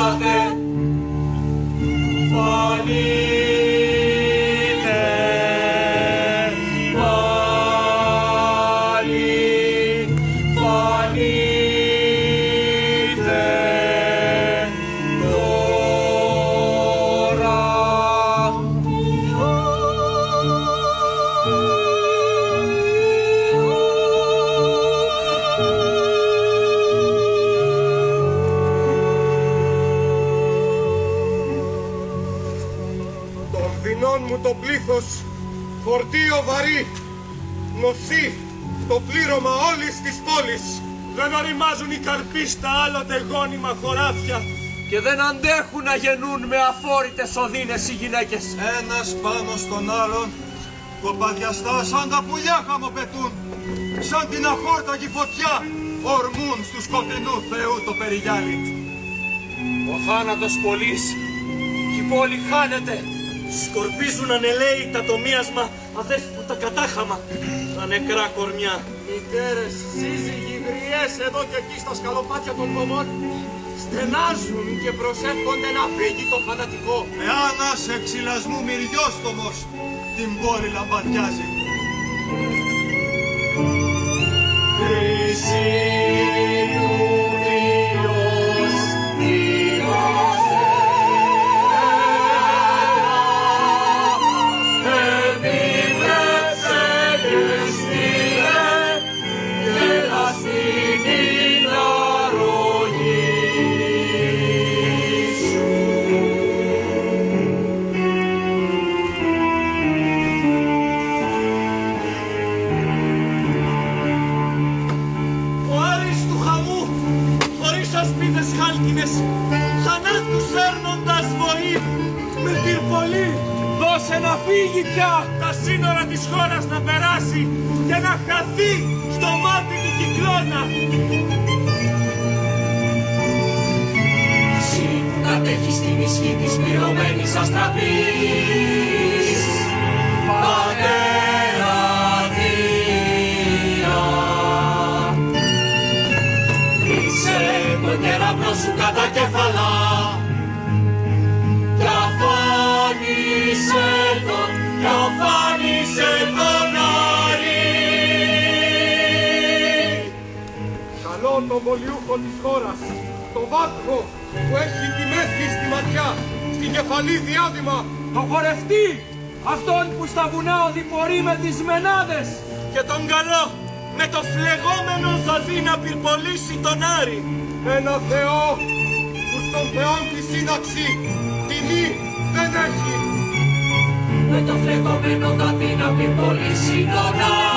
σκοτώσατε. Φωνείτε πάλι, φωνείτε τώρα. Των δεινών μου το πλήθος, φορτίο βαρύ, νοσή, το πλήρωμα όλης της πόλης. Δεν οριμάζουν οι καρποί στα άλλοτε γόνιμα χωράφια και δεν αντέχουν να γεννούν με αφόρητες οδύνες οι γυναίκες. Ένας πάνω στον άλλον, κοπαδιαστά σαν τα πουλιά χαμοπετούν, σαν την αχόρταγη φωτιά ορμούν στου σκοτεινού Θεού το περιγιάλι. Ο θάνατος πολλής, η πόλη χάνεται. Σκορπίζουν ανελαίητα το μίασμα αδέσποτα κατάχαμα, τα νεκρά κορμιά. Μητέρες, σύζυγοι, γριές εδώ και εκεί στα σκαλοπάτια των κομμών στενάζουν και προσεύχονται να φύγει το θανατικό. Με άνας εξυλασμού μυριόστομος την πόλη λαμπαδιάζει. Χρυσή του Υιός δήλωσε επίβλεψε και στείλε γελαστική αρρωγή σου. Ο Άρης του χαμού, χωρίς ασπίδες χάλκινες, θανάτους σέρνοντας βοή, με πυρπολή, δώσε να φύγει πια, τα σύνορα της χώρας να περάσει και να χαθεί στο μάτι του κυκλώνα. Εσύ που κατέχεις την ισχύ της πληρωμένης αστραπής, Πατέρα Δία, ρίξε τον κεραυνό σου κατά κεφαλά κι αφάνισε τον, κι αφάνισε τον Άρη. Καλό τον πολιούχο της χώρας, το βάτχο που έχει τη μέθη στη ματιά, στην κεφαλή διάδημα. Το χορευτή, αυτόν που στα βουνά οδηπορεί με τις μενάδες, και τον καλό με το φλεγόμενο ζαζί να πυρπολίσει τον Άρη. Ένα Θεό που στον Θεόν τη σύναξη τιμή δεν έχει. Με το φλεγόμενο ζαζί να πυρπολίσει τον Άρη.